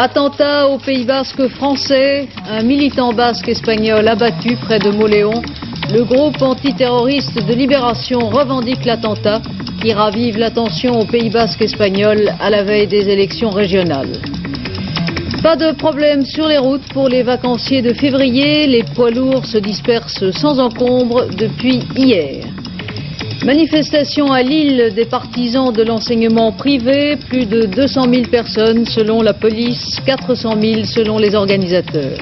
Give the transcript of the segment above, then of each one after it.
Attentat au Pays basque français, un militant basque espagnol abattu près de Moléon. Le groupe antiterroriste de Libération revendique l'attentat qui ravive l'attention au Pays basque espagnol à la veille des élections régionales. Pas de problème sur les routes pour les vacanciers de février. Les poids lourds se dispersent sans encombre depuis hier. Manifestation à Lille des partisans de l'enseignement privé. Plus de 200 000 personnes selon la police, 400 000 selon les organisateurs.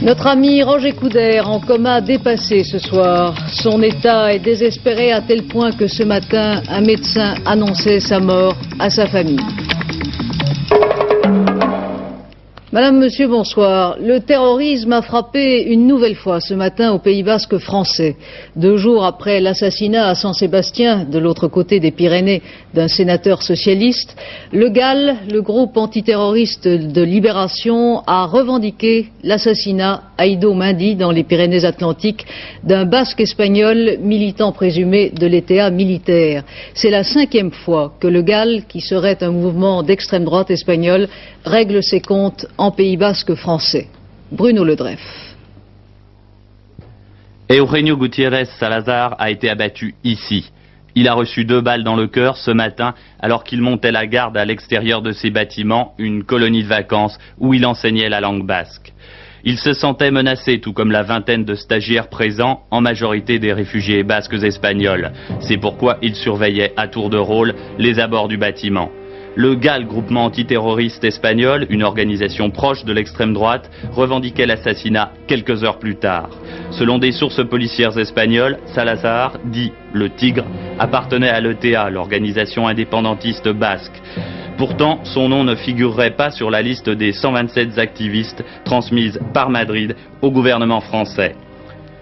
Notre ami Roger Coudert en coma dépassé ce soir. Son état est désespéré à tel point que ce matin, un médecin annonçait sa mort à sa famille. Madame, Monsieur, bonsoir. Le terrorisme a frappé une nouvelle fois ce matin au Pays basque français. 2 jours après l'assassinat à Saint-Sébastien, de l'autre côté des Pyrénées, d'un sénateur socialiste, le GAL, le groupe antiterroriste de Libération, a revendiqué l'assassinat à Ido-Mindi, dans les Pyrénées-Atlantiques, d'un basque espagnol militant présumé de l'ETA militaire. C'est la 5e fois que le GAL, qui serait un mouvement d'extrême droite espagnol, règle ses comptes en Pays basque français. Bruno Ledreff. Eugenio Gutiérrez Salazar a été abattu ici. Il a reçu 2 balles dans le cœur ce matin alors qu'il montait la garde à l'extérieur de ses bâtiments, une colonie de vacances où il enseignait la langue basque. Il se sentait menacé, tout comme la vingtaine de stagiaires présents, en majorité des réfugiés basques espagnols. C'est pourquoi il surveillait à tour de rôle les abords du bâtiment. Le GAL, groupement antiterroriste espagnol, une organisation proche de l'extrême droite, revendiquait l'assassinat quelques heures plus tard. Selon des sources policières espagnoles, Salazar, dit le Tigre, appartenait à l'ETA, l'organisation indépendantiste basque. Pourtant, son nom ne figurerait pas sur la liste des 127 activistes transmises par Madrid au gouvernement français.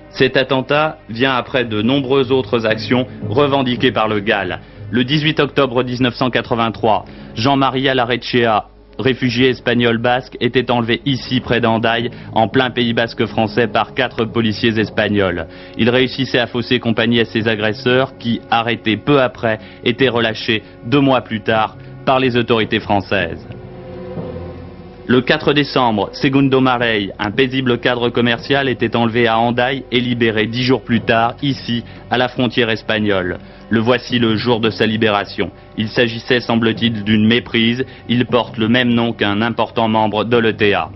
Cet attentat vient après de nombreuses autres actions revendiquées par le GAL. Le 18 octobre 1983, Jean-Maria Larrechea, réfugié espagnol basque, était enlevé ici près d'Hendaye, en plein Pays basque français, par 4 policiers espagnols. Il réussissait à fausser compagnie à ses agresseurs qui, arrêtés peu après, étaient relâchés 2 mois plus tard par les autorités françaises. Le 4 décembre, Segundo Marey, un paisible cadre commercial, était enlevé à Hendaye et libéré 10 jours plus tard, ici, à la frontière espagnole. Le voici le jour de sa libération. Il s'agissait, semble-t-il, d'une méprise. Il porte le même nom qu'un important membre de l'ETA.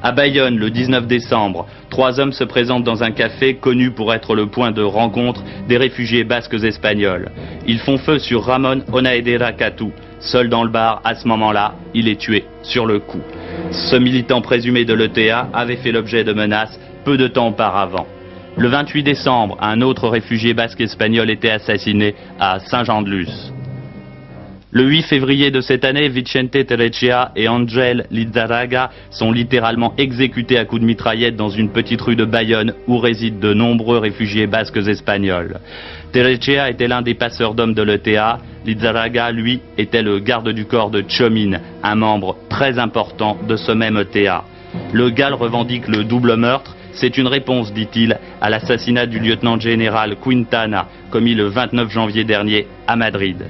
À Bayonne, le 19 décembre, 3 hommes se présentent dans un café connu pour être le point de rencontre des réfugiés basques espagnols. Ils font feu sur Ramon Onaedera Catu. Seul dans le bar, à ce moment-là, il est tué sur le coup. Ce militant présumé de l'ETA avait fait l'objet de menaces peu de temps auparavant. Le 28 décembre, un autre réfugié basque espagnol était assassiné à Saint-Jean-de-Luz. Le 8 février de cette année, Vicente Terechea et Angel Lizarraga sont littéralement exécutés à coups de mitraillette dans une petite rue de Bayonne où résident de nombreux réfugiés basques espagnols. Terechea était l'un des passeurs d'hommes de l'ETA. Lizarraga, lui, était le garde du corps de Chomin, un membre très important de ce même ETA. Le GAL revendique le double meurtre. C'est une réponse, dit-il, à l'assassinat du lieutenant-général Quintana, commis le 29 janvier dernier à Madrid.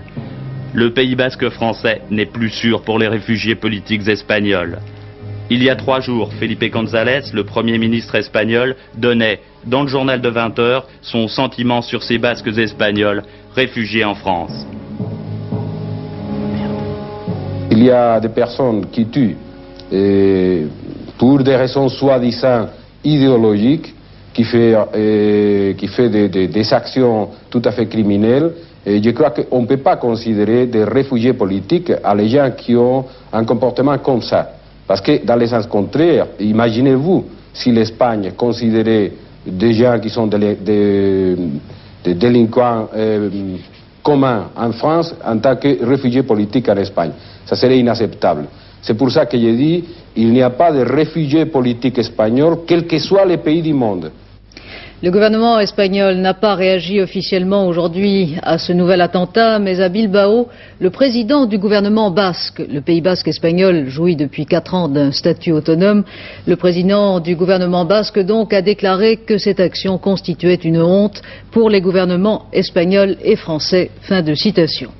Le Pays basque français n'est plus sûr pour les réfugiés politiques espagnols. Il y a 3 jours, Felipe González, le Premier ministre espagnol, donnait, dans le journal de 20 heures, son sentiment sur ces basques espagnols réfugiés en France. Il y a des personnes qui tuent pour des raisons soi-disant idéologique qui fait des actions tout à fait criminelles. Et je crois qu'on ne peut pas considérer des réfugiés politiques à les gens qui ont un comportement comme ça. Parce que dans le sens contraire, imaginez-vous si l'Espagne considérait des gens qui sont des délinquants communs en France en tant que réfugiés politiques en Espagne. Ça serait inacceptable. C'est pour ça que je dis il n'y a pas de réfugiés politiques espagnols, quel que soit les pays du monde. Le gouvernement espagnol n'a pas réagi officiellement aujourd'hui à ce nouvel attentat, mais à Bilbao, le président du gouvernement basque, le Pays basque espagnol jouit depuis 4 ans d'un statut autonome, le président du gouvernement basque donc a déclaré que cette action constituait une honte pour les gouvernements espagnols et français. Fin de citation.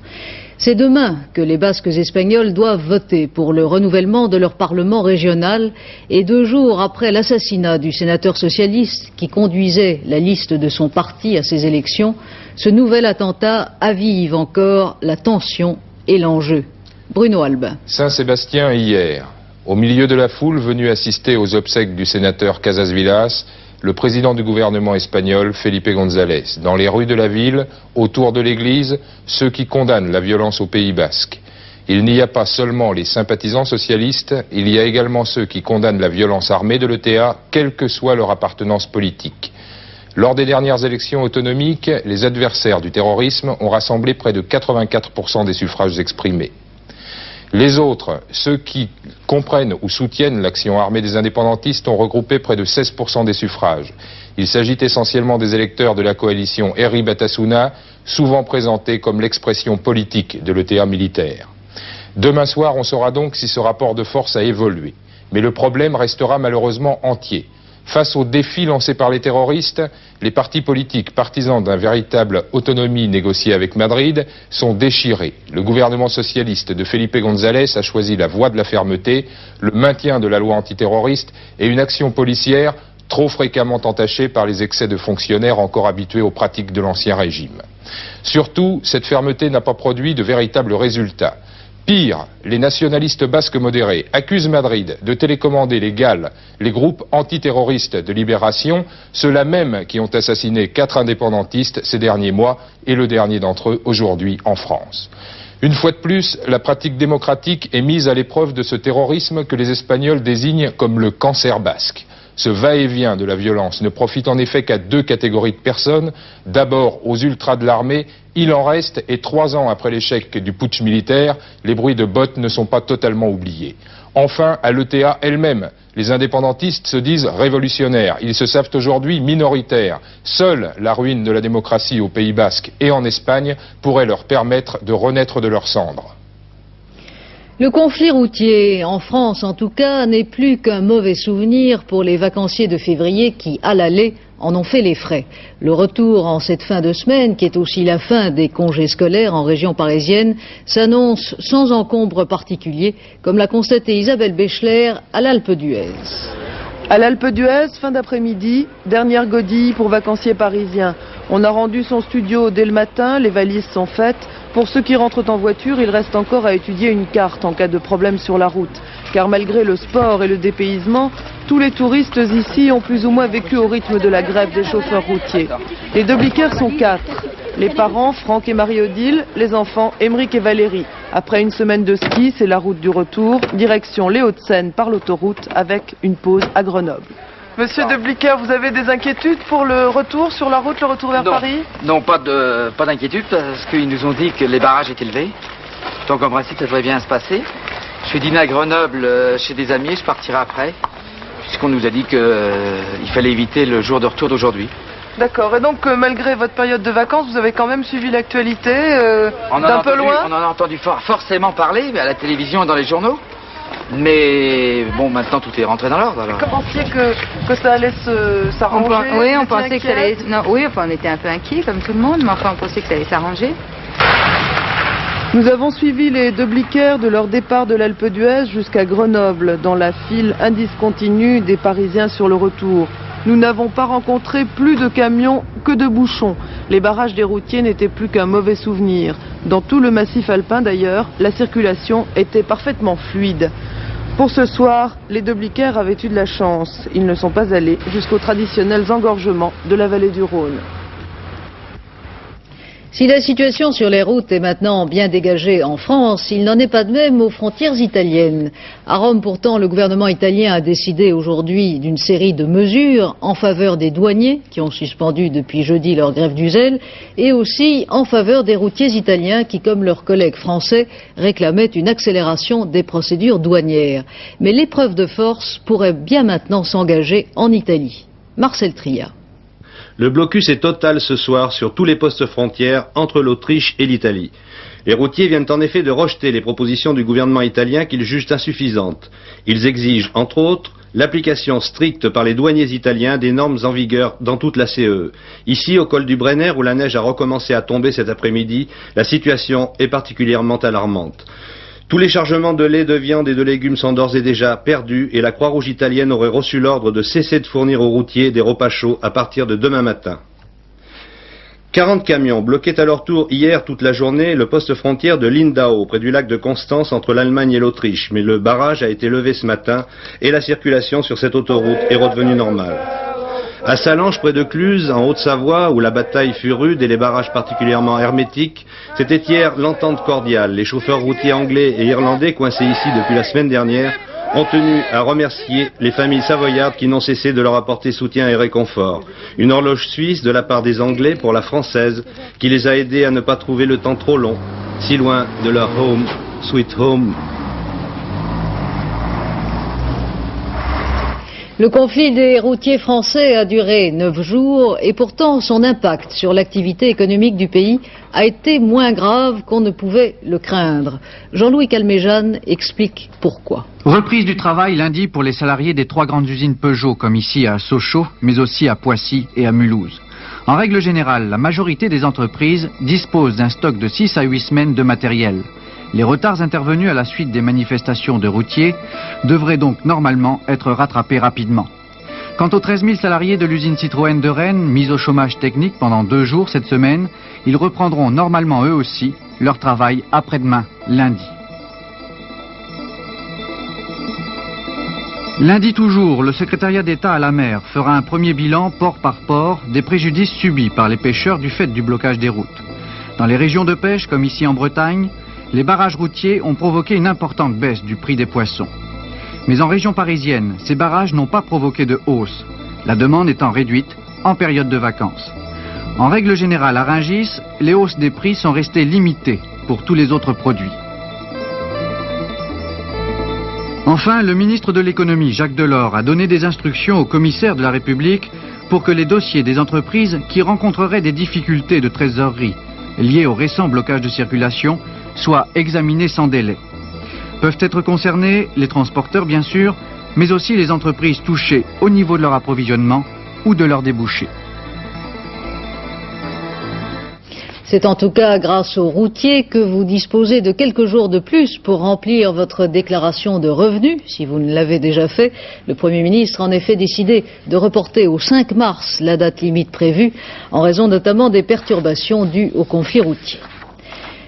C'est demain que les Basques espagnols doivent voter pour le renouvellement de leur parlement régional et 2 jours après l'assassinat du sénateur socialiste qui conduisait la liste de son parti à ces élections, ce nouvel attentat avive encore la tension et l'enjeu. Bruno Albin. Saint-Sébastien hier, au milieu de la foule venue assister aux obsèques du sénateur Casas Villas, le président du gouvernement espagnol, Felipe González. Dans les rues de la ville, autour de l'église, ceux qui condamnent la violence au Pays basque. Il n'y a pas seulement les sympathisants socialistes, il y a également ceux qui condamnent la violence armée de l'ETA, quelle que soit leur appartenance politique. Lors des dernières élections autonomiques, les adversaires du terrorisme ont rassemblé près de 84% des suffrages exprimés. Les autres, ceux qui comprennent ou soutiennent l'action armée des indépendantistes, ont regroupé près de 16% des suffrages. Il s'agit essentiellement des électeurs de la coalition Herri Batasuna, souvent présentés comme l'expression politique de l'ETA militaire. Demain soir, on saura donc si ce rapport de force a évolué. Mais le problème restera malheureusement entier. Face aux défis lancés par les terroristes, les partis politiques partisans d'une véritable autonomie négociée avec Madrid sont déchirés. Le gouvernement socialiste de Felipe González a choisi la voie de la fermeté, le maintien de la loi antiterroriste et une action policière trop fréquemment entachée par les excès de fonctionnaires encore habitués aux pratiques de l'ancien régime. Surtout, cette fermeté n'a pas produit de véritables résultats. Pire, les nationalistes basques modérés accusent Madrid de télécommander les GAL, les groupes antiterroristes de libération, ceux-là même qui ont assassiné 4 indépendantistes ces derniers mois et le dernier d'entre eux aujourd'hui en France. Une fois de plus, la pratique démocratique est mise à l'épreuve de ce terrorisme que les Espagnols désignent comme le cancer basque. Ce va-et-vient de la violence ne profite en effet qu'à 2 catégories de personnes. D'abord aux ultras de l'armée, il en reste, et 3 ans après l'échec du putsch militaire, les bruits de bottes ne sont pas totalement oubliés. Enfin, à l'ETA elle-même, les indépendantistes se disent révolutionnaires. Ils se savent aujourd'hui minoritaires. Seule la ruine de la démocratie au Pays basque et en Espagne pourrait leur permettre de renaître de leurs cendres. Le conflit routier, en France en tout cas, n'est plus qu'un mauvais souvenir pour les vacanciers de février qui, à l'aller, en ont fait les frais. Le retour en cette fin de semaine, qui est aussi la fin des congés scolaires en région parisienne, s'annonce sans encombre particulier, comme l'a constaté Isabelle Béchler à l'Alpe d'Huez. À l'Alpe d'Huez, fin d'après-midi, dernière godille pour vacanciers parisiens. On a rendu son studio dès le matin, les valises sont faites. Pour ceux qui rentrent en voiture, il reste encore à étudier une carte en cas de problème sur la route. Car malgré le sport et le dépaysement, tous les touristes ici ont plus ou moins vécu au rythme de la grève des chauffeurs routiers. Les Dobliquaires sont 4. Les parents, Franck et Marie-Odile, les enfants, Émeric et Valérie. Après une semaine de ski, c'est la route du retour, direction les Hauts-de-Seine par l'autoroute avec une pause à Grenoble. Monsieur Dobliquaire, vous avez des inquiétudes pour le retour sur la route, le retour vers Paris? Non, pas d'inquiétude, parce qu'ils nous ont dit que les barrages étaient levés. Donc en principe, ça devrait bien se passer. Je suis dîner à Grenoble chez des amis, je partirai après, puisqu'on nous a dit qu'il fallait éviter le jour de retour d'aujourd'hui. D'accord, et donc malgré votre période de vacances, vous avez quand même suivi l'actualité d'un peu loin? On en a entendu forcément parler à la télévision et dans les journaux. Mais bon, maintenant tout est rentré dans l'ordre. Vous pensiez que ça allait s'arranger? Oui, on pensait que ça allait. Non, oui, enfin, on était un peu inquiets comme tout le monde, mais enfin on pensait que ça allait s'arranger. Nous avons suivi les Dobliquaires de leur départ de l'Alpe d'Huez jusqu'à Grenoble, dans la file indiscontinue des Parisiens sur le retour. Nous n'avons pas rencontré plus de camions que de bouchons. Les barrages des routiers n'étaient plus qu'un mauvais souvenir. Dans tout le massif alpin d'ailleurs, la circulation était parfaitement fluide. Pour ce soir, les Dobliquaires avaient eu de la chance. Ils ne sont pas allés jusqu'aux traditionnels engorgements de la vallée du Rhône. Si la situation sur les routes est maintenant bien dégagée en France, il n'en est pas de même aux frontières italiennes. À Rome, pourtant, le gouvernement italien a décidé aujourd'hui d'une série de mesures en faveur des douaniers, qui ont suspendu depuis jeudi leur grève du zèle, et aussi en faveur des routiers italiens qui, comme leurs collègues français, réclamaient une accélération des procédures douanières. Mais l'épreuve de force pourrait bien maintenant s'engager en Italie. Marcel Tria. Le blocus est total ce soir sur tous les postes frontières entre l'Autriche et l'Italie. Les routiers viennent en effet de rejeter les propositions du gouvernement italien qu'ils jugent insuffisantes. Ils exigent, entre autres, l'application stricte par les douaniers italiens des normes en vigueur dans toute la CE. Ici, au col du Brenner, où la neige a recommencé à tomber cet après-midi, la situation est particulièrement alarmante. Tous les chargements de lait, de viande et de légumes sont d'ores et déjà perdus et la Croix-Rouge italienne aurait reçu l'ordre de cesser de fournir aux routiers des repas chauds à partir de demain matin. 40 camions bloquaient à leur tour hier toute la journée le poste frontière de Lindau, près du lac de Constance entre l'Allemagne et l'Autriche. Mais le barrage a été levé ce matin et la circulation sur cette autoroute est redevenue normale. À Salange, près de Cluse, en Haute-Savoie, où la bataille fut rude et les barrages particulièrement hermétiques, c'était hier l'entente cordiale. Les chauffeurs routiers anglais et irlandais, coincés ici depuis la semaine dernière, ont tenu à remercier les familles savoyardes qui n'ont cessé de leur apporter soutien et réconfort. Une horloge suisse de la part des Anglais pour la française qui les a aidés à ne pas trouver le temps trop long, si loin de leur home, sweet home. Le conflit des routiers français a duré 9 jours et pourtant son impact sur l'activité économique du pays a été moins grave qu'on ne pouvait le craindre. Jean-Louis Calmejane explique pourquoi. Reprise du travail lundi pour les salariés des 3 grandes usines Peugeot, comme ici à Sochaux, mais aussi à Poissy et à Mulhouse. En règle générale, la majorité des entreprises disposent d'un stock de 6 à 8 semaines de matériel. Les retards intervenus à la suite des manifestations de routiers devraient donc normalement être rattrapés rapidement. Quant aux 13 000 salariés de l'usine Citroën de Rennes, mis au chômage technique pendant 2 jours cette semaine, ils reprendront normalement eux aussi leur travail après-demain, lundi. Lundi toujours, le secrétariat d'État à la mer fera un premier bilan port par port des préjudices subis par les pêcheurs du fait du blocage des routes. Dans les régions de pêche, comme ici en Bretagne, les barrages routiers ont provoqué une importante baisse du prix des poissons. Mais en région parisienne, ces barrages n'ont pas provoqué de hausse, la demande étant réduite en période de vacances. En règle générale, à Rungis, les hausses des prix sont restées limitées pour tous les autres produits. Enfin, le ministre de l'économie, Jacques Delors, a donné des instructions au commissaire de la République pour que les dossiers des entreprises qui rencontreraient des difficultés de trésorerie liées au récent blocage de circulation soient examinés sans délai. Peuvent être concernés les transporteurs bien sûr, mais aussi les entreprises touchées au niveau de leur approvisionnement ou de leurs débouchés. C'est en tout cas grâce aux routiers que vous disposez de quelques jours de plus pour remplir votre déclaration de revenus, si vous ne l'avez déjà fait. Le Premier ministre a en effet décidé de reporter au 5 mars la date limite prévue, en raison notamment des perturbations dues au conflit routier.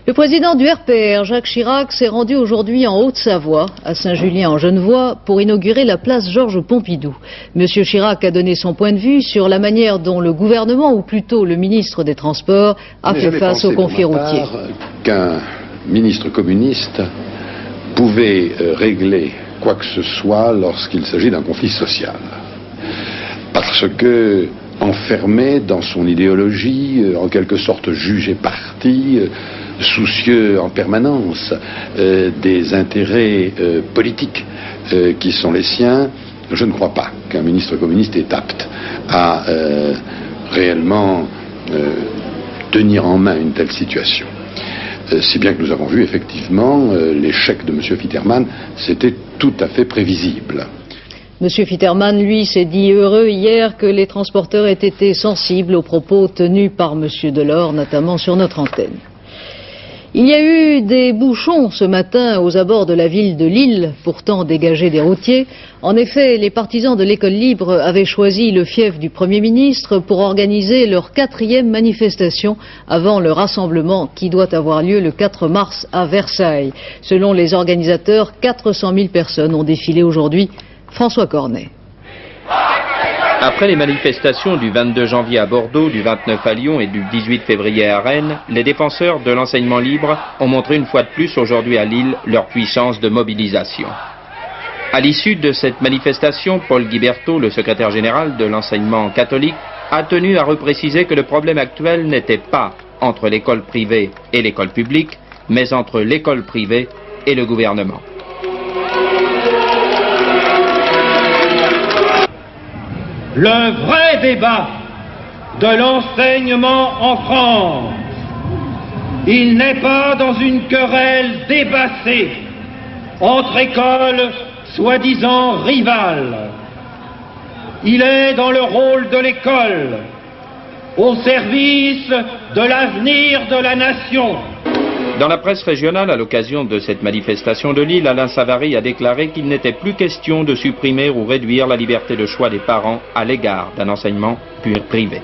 Le président du RPR, Jacques Chirac, s'est rendu aujourd'hui en Haute-Savoie, à Saint-Julien-en-Genevois, pour inaugurer la place Georges Pompidou. Monsieur Chirac a donné son point de vue sur la manière dont le gouvernement, ou plutôt le ministre des Transports, a fait face au conflit routier. Qu'un ministre communiste pouvait régler quoi que ce soit lorsqu'il s'agit d'un conflit social. Parce que, enfermé dans son idéologie, en quelque sorte jugé parti, soucieux en permanence des intérêts politiques qui sont les siens, je ne crois pas qu'un ministre communiste est apte à réellement tenir en main une telle situation. Si bien que nous avons vu effectivement l'échec de M. Fitterman, c'était tout à fait prévisible. Monsieur Fitterman, lui, s'est dit heureux hier que les transporteurs aient été sensibles aux propos tenus par Monsieur Delors, notamment sur notre antenne. Il y a eu des bouchons ce matin aux abords de la ville de Lille, pourtant dégagée des routiers. En effet, les partisans de l'école libre avaient choisi le fief du Premier ministre pour organiser leur 4e manifestation avant le rassemblement qui doit avoir lieu le 4 mars à Versailles. Selon les organisateurs, 400 000 personnes ont défilé aujourd'hui. François Cornet. Après les manifestations du 22 janvier à Bordeaux, du 29 à Lyon et du 18 février à Rennes, les défenseurs de l'enseignement libre ont montré une fois de plus aujourd'hui à Lille leur puissance de mobilisation. À l'issue de cette manifestation, Paul Guiberto, le secrétaire général de l'enseignement catholique, a tenu à repréciser que le problème actuel n'était pas entre l'école privée et l'école publique, mais entre l'école privée et le gouvernement. Le vrai débat de l'enseignement en France il n'est pas dans une querelle débassée entre écoles soi-disant rivales. Il est dans le rôle de l'école, au service de l'avenir de la nation. Dans la presse régionale, à l'occasion de cette manifestation de Lille, Alain Savary a déclaré qu'il n'était plus question de supprimer ou réduire la liberté de choix des parents à l'égard d'un enseignement privé.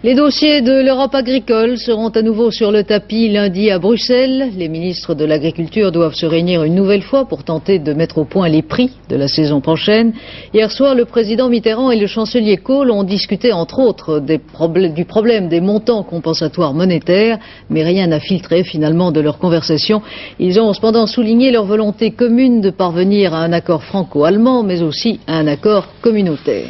Les dossiers de l'Europe agricole seront à nouveau sur le tapis lundi à Bruxelles. Les ministres de l'Agriculture doivent se réunir une nouvelle fois pour tenter de mettre au point les prix de la saison prochaine. Hier soir, le président Mitterrand et le chancelier Kohl ont discuté entre autres du problème des montants compensatoires monétaires, mais rien n'a filtré finalement de leur conversation. Ils ont cependant souligné leur volonté commune de parvenir à un accord franco-allemand, mais aussi à un accord communautaire.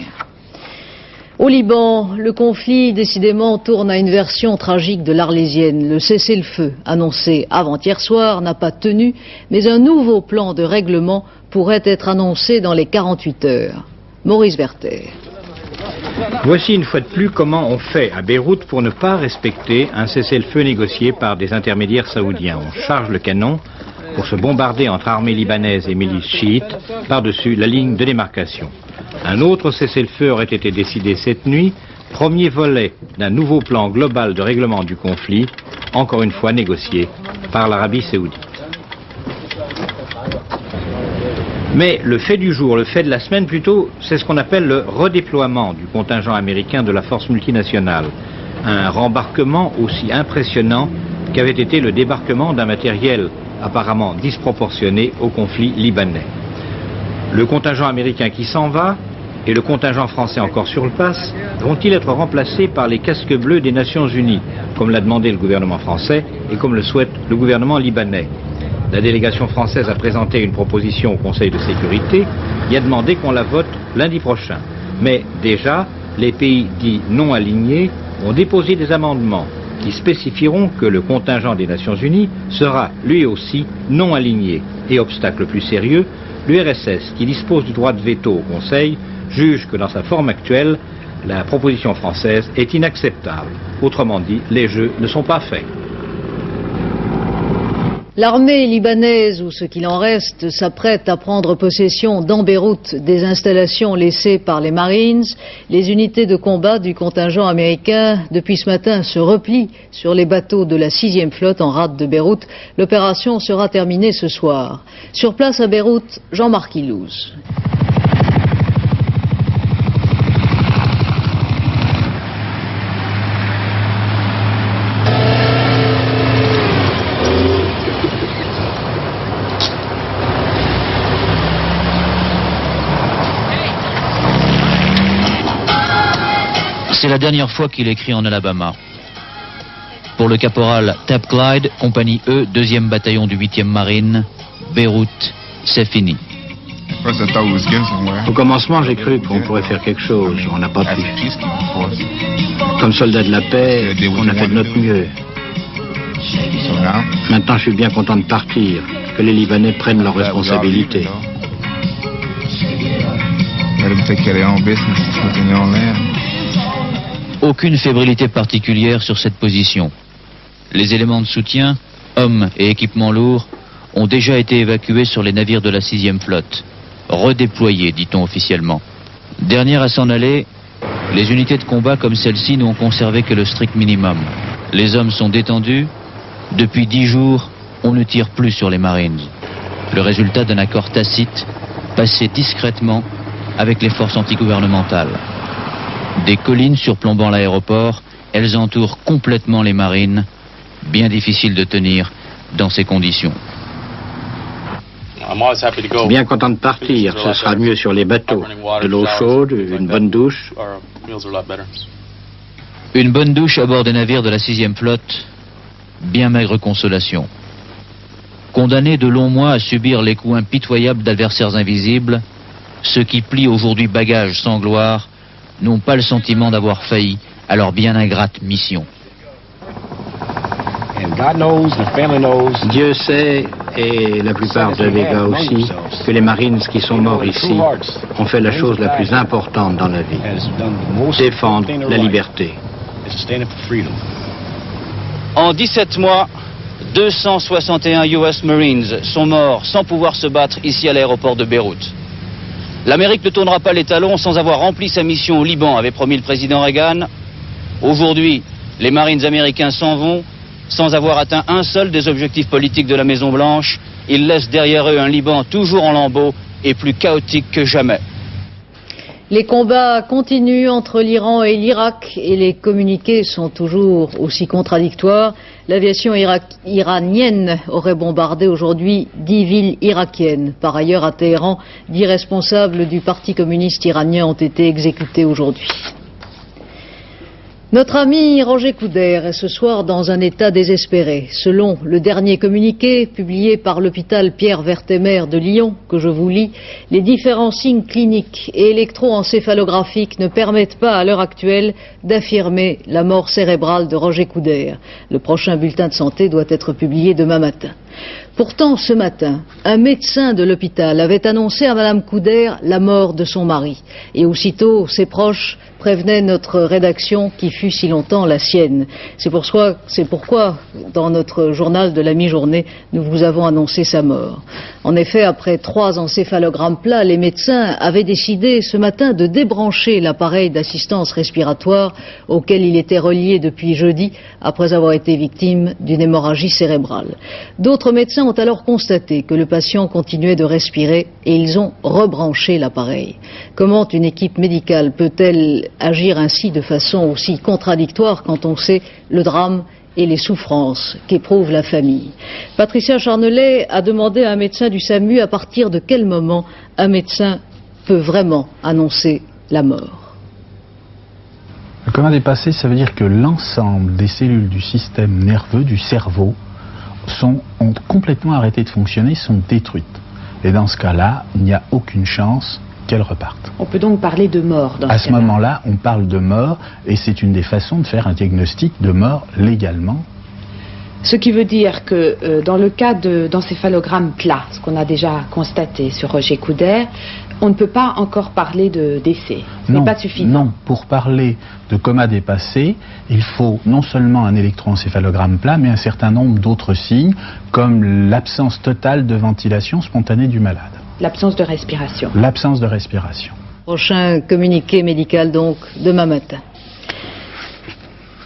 Au Liban, le conflit décidément tourne à une version tragique de l'Arlésienne. Le cessez-le-feu annoncé avant-hier soir n'a pas tenu, mais un nouveau plan de règlement pourrait être annoncé dans les 48 heures. Maurice Berther. Voici une fois de plus comment on fait à Beyrouth pour ne pas respecter un cessez-le-feu négocié par des intermédiaires saoudiens. On charge le canon pour se bombarder entre armées libanaises et milices chiites par-dessus la ligne de démarcation. Un autre cessez-le-feu aurait été décidé cette nuit, premier volet d'un nouveau plan global de règlement du conflit, encore une fois négocié par l'Arabie saoudite. Mais le fait du jour, le fait de la semaine plutôt, c'est ce qu'on appelle le redéploiement du contingent américain de la force multinationale. Un rembarquement aussi impressionnant qu'avait été le débarquement d'un matériel apparemment disproportionné au conflit libanais. Le contingent américain qui s'en va et le contingent français encore sur place vont-ils être remplacés par les casques bleus des Nations Unies, comme l'a demandé le gouvernement français et comme le souhaite le gouvernement libanais? La délégation française a présenté une proposition au Conseil de sécurité et a demandé qu'on la vote lundi prochain. Mais déjà, les pays dits non alignés ont déposé des amendements qui spécifieront que le contingent des Nations Unies sera lui aussi non aligné. Et obstacle plus sérieux, l'URSS, qui dispose du droit de veto au Conseil, juge que dans sa forme actuelle, la proposition française est inacceptable. Autrement dit, les jeux ne sont pas faits. L'armée libanaise, ou ce qu'il en reste, s'apprête à prendre possession dans Beyrouth des installations laissées par les Marines. Les unités de combat du contingent américain, depuis ce matin, se replient sur les bateaux de la 6e flotte en rade de Beyrouth. L'opération sera terminée ce soir. Sur place à Beyrouth, Jean-Marc Ilouz. C'est la dernière fois qu'il écrit en Alabama. Pour le caporal Tab Clyde, compagnie E, 2e bataillon du 8e Marine, Beyrouth, c'est fini. Au commencement, j'ai cru qu'on pourrait faire quelque chose. On n'a pas pu. Comme soldat de la paix, on a fait de notre mieux. Maintenant, je suis bien content de partir, que les Libanais prennent leurs responsabilités. Aucune fébrilité particulière sur cette position. Les éléments de soutien, hommes et équipements lourds, ont déjà été évacués sur les navires de la 6e flotte. Redéployés, dit-on officiellement. Dernière à s'en aller, les unités de combat comme celle-ci n'ont conservé que le strict minimum. Les hommes sont détendus. Depuis 10 jours, on ne tire plus sur les Marines. Le résultat d'un accord tacite, passé discrètement avec les forces antigouvernementales. Des collines surplombant l'aéroport, elles entourent complètement les Marines. Bien difficile de tenir dans ces conditions. Bien content de partir, ce sera mieux sur les bateaux. De l'eau chaude, une bonne douche. Une bonne douche à bord des navires de la 6e flotte, bien maigre consolation. Condamnés de longs mois à subir les coups impitoyables d'adversaires invisibles, ceux qui plient aujourd'hui bagages sans gloire n'ont pas le sentiment d'avoir failli à leur bien ingrate mission. Dieu sait, et la plupart de Vega aussi, que les Marines qui sont morts ici ont fait la chose la plus importante dans la vie. Défendre la liberté. En 17 mois, 261 US Marines sont morts sans pouvoir se battre ici à l'aéroport de Beyrouth. L'Amérique ne tournera pas les talons sans avoir rempli sa mission au Liban, avait promis le président Reagan. Aujourd'hui, les Marines américains s'en vont sans avoir atteint un seul des objectifs politiques de la Maison-Blanche. Ils laissent derrière eux un Liban toujours en lambeaux et plus chaotique que jamais. Les combats continuent entre l'Iran et l'Irak et les communiqués sont toujours aussi contradictoires. L'aviation iranienne aurait bombardé aujourd'hui 10 villes irakiennes. Par ailleurs, à Téhéran, 10 responsables du Parti communiste iranien ont été exécutés aujourd'hui. Notre ami Roger Couder est ce soir dans un état désespéré. Selon le dernier communiqué publié par l'hôpital Pierre-Vertemer de Lyon, que je vous lis, les différents signes cliniques et électroencéphalographiques ne permettent pas à l'heure actuelle d'affirmer la mort cérébrale de Roger Couder. Le prochain bulletin de santé doit être publié demain matin. Pourtant, ce matin, un médecin de l'hôpital avait annoncé à Madame Couder la mort de son mari. Et aussitôt, ses proches prévenaient notre rédaction qui fut si longtemps la sienne. C'est pourquoi, dans notre journal de la mi-journée, nous vous avons annoncé sa mort. En effet, après 3 encéphalogrammes plats, les médecins avaient décidé ce matin de débrancher l'appareil d'assistance respiratoire auquel il était relié depuis jeudi, après avoir été victime d'une hémorragie cérébrale. D'autres médecins ont alors constaté que le patient continuait de respirer et ils ont rebranché l'appareil. Comment une équipe médicale peut-elle agir ainsi de façon aussi contradictoire quand on sait le drame et les souffrances qu'éprouve la famille? Patricia Charnelet a demandé à un médecin du SAMU à partir de quel moment un médecin peut vraiment annoncer la mort. Le coma dépassé, ça veut dire que l'ensemble des cellules du système nerveux, du cerveau, ont complètement arrêté de fonctionner, sont détruites. Et dans ce cas-là, il n'y a aucune chance qu'elles repartent. On peut donc parler de mort dans ce cas-là. À ce moment-là, on parle de mort et c'est une des façons de faire un diagnostic de mort légalement. Ce qui veut dire que dans le cas d'encéphalogramme plat, ce qu'on a déjà constaté sur Roger Couder, on ne peut pas encore parler de décès. Ce n'est pas suffisant. Non, pour parler de coma dépassé, il faut non seulement un électroencéphalogramme plat, mais un certain nombre d'autres signes, comme l'absence totale de ventilation spontanée du malade. L'absence de respiration. L'absence de respiration. Prochain communiqué médical donc demain matin.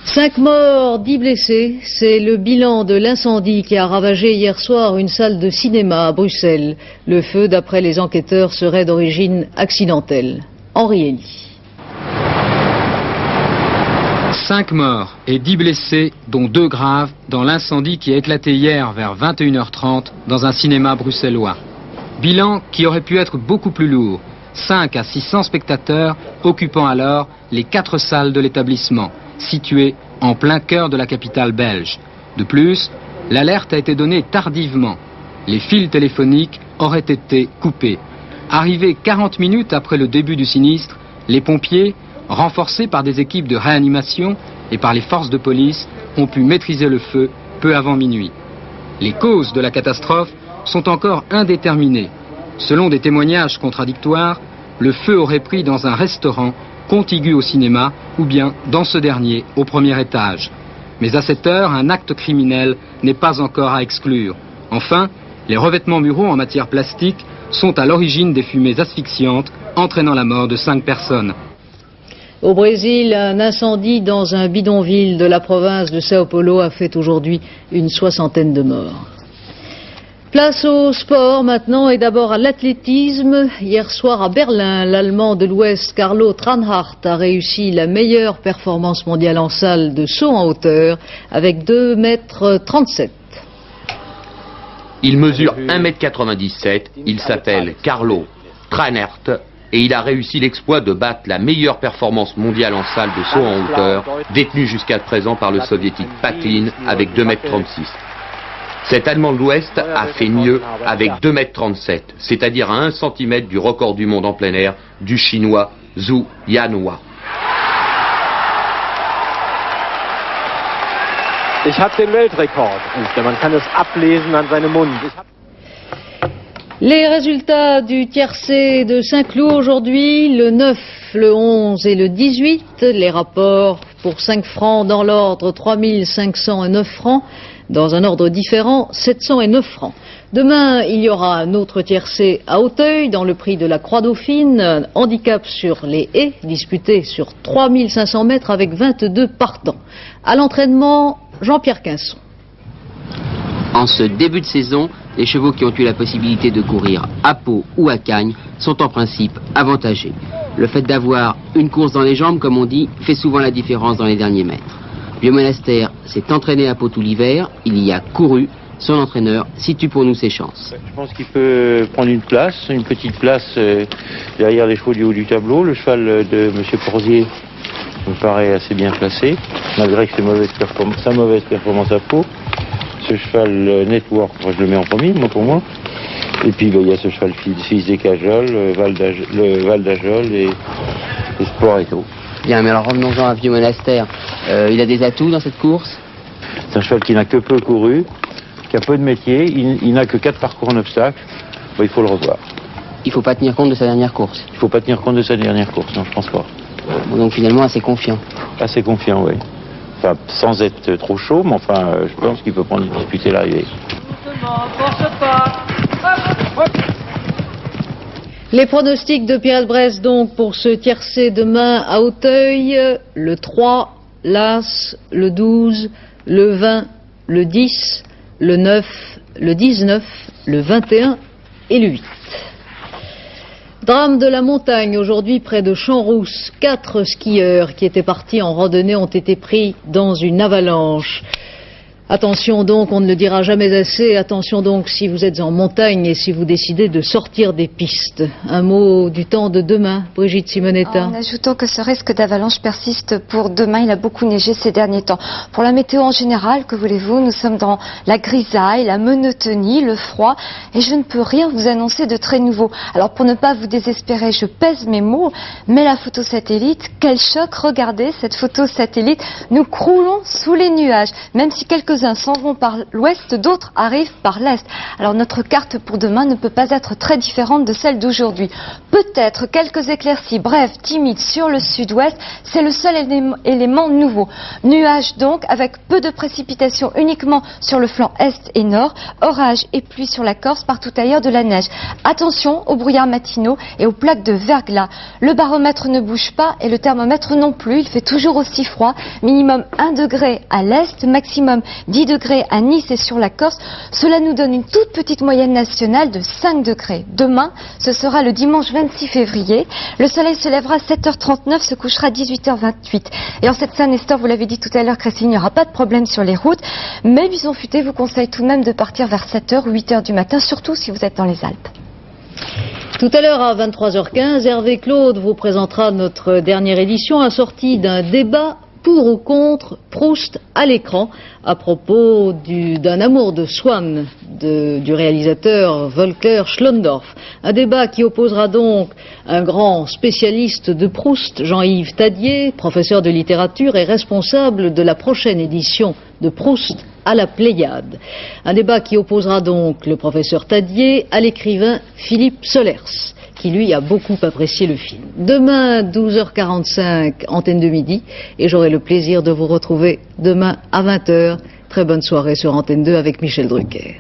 5 morts, 10 blessés, c'est le bilan de l'incendie qui a ravagé hier soir une salle de cinéma à Bruxelles. Le feu, d'après les enquêteurs, serait d'origine accidentelle. Henri Elie. 5 morts et 10 blessés, dont 2 graves, dans l'incendie qui a éclaté hier vers 21h30 dans un cinéma bruxellois. Bilan qui aurait pu être beaucoup plus lourd. 5 à 600 spectateurs occupant alors les 4 salles de l'établissement, situées en plein cœur de la capitale belge. De plus, l'alerte a été donnée tardivement. Les fils téléphoniques auraient été coupés. Arrivés 40 minutes après le début du sinistre, les pompiers, renforcés par des équipes de réanimation et par les forces de police, ont pu maîtriser le feu peu avant minuit. Les causes de la catastrophe sont encore indéterminées. Selon des témoignages contradictoires, le feu aurait pris dans un restaurant contigu au cinéma ou bien dans ce dernier au premier étage. Mais à cette heure, un acte criminel n'est pas encore à exclure. Enfin, les revêtements muraux en matière plastique sont à l'origine des fumées asphyxiantes entraînant la mort de 5 personnes. Au Brésil, un incendie dans un bidonville de la province de Sao Paulo a fait aujourd'hui une 60aine de morts. Place au sport maintenant et d'abord à l'athlétisme. Hier soir à Berlin, l'Allemand de l'Ouest Carlo Tranhardt a réussi la meilleure performance mondiale en salle de saut en hauteur avec 2,37 m. Il mesure 1,97 m, il s'appelle Carlo Tranhardt et il a réussi l'exploit de battre la meilleure performance mondiale en salle de saut en hauteur détenue jusqu'à présent par le soviétique Paklin avec 2,36 m. Cet Allemand de l'Ouest a fait mieux avec 2,37 m, c'est-à-dire à 1 cm du record du monde en plein air du Chinois Zhu Yanhua. Ich habe den Weltrekord und man kann es ablesen an seinem Mund. Les résultats du tiercé de Saint-Cloud aujourd'hui, le 9 le 11 et le 18. Les rapports pour 5 francs dans l'ordre 3509 francs. Dans un ordre différent, 709 francs. Demain, il y aura un autre tiercé à Auteuil dans le prix de la Croix-Dauphine. Un handicap sur les haies, disputé sur 3500 mètres avec 22 partants. À l'entraînement, Jean-Pierre Quinson. En ce début de saison, les chevaux qui ont eu la possibilité de courir à Pau ou à Cagnes sont en principe avantagés. Le fait d'avoir une course dans les jambes, comme on dit, fait souvent la différence dans les derniers mètres. Vieux Monastère s'est entraîné à Pau tout l'hiver, il y a couru. Son entraîneur situe pour nous ses chances. Je pense qu'il peut prendre une petite place derrière les chevaux du haut du tableau. Le cheval de M. Porzier me paraît assez bien placé, malgré que sa mauvaise performance à Pau. Ce cheval Network, je le mets en premier, pour moi. Et puis il y a ce cheval fils des Cajoles, le Val d'Ajol et Sporeto. Bien, mais alors revenons-en à Vieux Monastère. Il a des atouts dans cette course? C'est un cheval qui n'a que peu couru, qui a peu de métier, il n'a que 4 parcours en obstacle. Bon, il faut le revoir. Il ne faut pas tenir compte de sa dernière course? Il ne faut pas tenir compte de sa dernière course, non, je pense pas. Bon, donc finalement assez confiant? Assez confiant, oui. Enfin, sans être trop chaud, mais enfin, je pense qu'il peut prendre disputer l'arrivée. Les pronostics de Pierre Bresse donc pour ce tiercé demain à Auteuil, le 3, l'As, le 12, le 20, le 10, le 9, le 19, le 21 et le 8. Drame de la montagne aujourd'hui près de Champs-Rousse. 4 skieurs qui étaient partis en randonnée ont été pris dans une avalanche. Attention donc, on ne le dira jamais assez, attention donc si vous êtes en montagne et si vous décidez de sortir des pistes. Un mot du temps de demain, Brigitte Simonetta. En ajoutant que ce risque d'avalanche persiste pour demain, il a beaucoup neigé ces derniers temps. Pour la météo en général, que voulez-vous, nous sommes dans la grisaille, la monotonie, le froid, et je ne peux rien vous annoncer de très nouveau. Alors pour ne pas vous désespérer, je pèse mes mots, mais la photo satellite, quel choc, regardez cette photo satellite, nous croulons sous les nuages, même si quelques-uns s'en vont par l'ouest, d'autres arrivent par l'est. Alors notre carte pour demain ne peut pas être très différente de celle d'aujourd'hui. Peut-être quelques éclaircies brèves, timides sur le sud-ouest, c'est le seul élément nouveau. Nuages donc, avec peu de précipitations uniquement sur le flanc est et nord, orages et pluie sur la Corse, partout ailleurs de la neige. Attention aux brouillards matinaux et aux plaques de verglas. Le baromètre ne bouge pas et le thermomètre non plus, il fait toujours aussi froid, minimum 1 degré à l'est, maximum 10 degrés à Nice et sur la Corse. Cela nous donne une toute petite moyenne nationale de 5 degrés. Demain, ce sera le dimanche 26 février. Le soleil se lèvera à 7h39, se couchera à 18h28. Et en cette Saint-Nestor, vous l'avez dit tout à l'heure, Christine, il n'y aura pas de problème sur les routes. Mais Bison Futé vous conseille tout de même de partir vers 7h ou 8h du matin, surtout si vous êtes dans les Alpes. Tout à l'heure à 23h15, Hervé Claude vous présentera notre dernière édition assortie d'un débat pour ou contre Proust à l'écran à propos d'un amour de Swann du réalisateur Volker Schlondorf. Un débat qui opposera donc un grand spécialiste de Proust, Jean-Yves Tadier, professeur de littérature et responsable de la prochaine édition de Proust à la Pléiade. Un débat qui opposera donc le professeur Tadier à l'écrivain Philippe Solers, qui lui a beaucoup apprécié le film. Demain, 12h45, antenne de midi, et j'aurai le plaisir de vous retrouver demain à 20h. Très bonne soirée sur Antenne 2 avec Michel Drucker.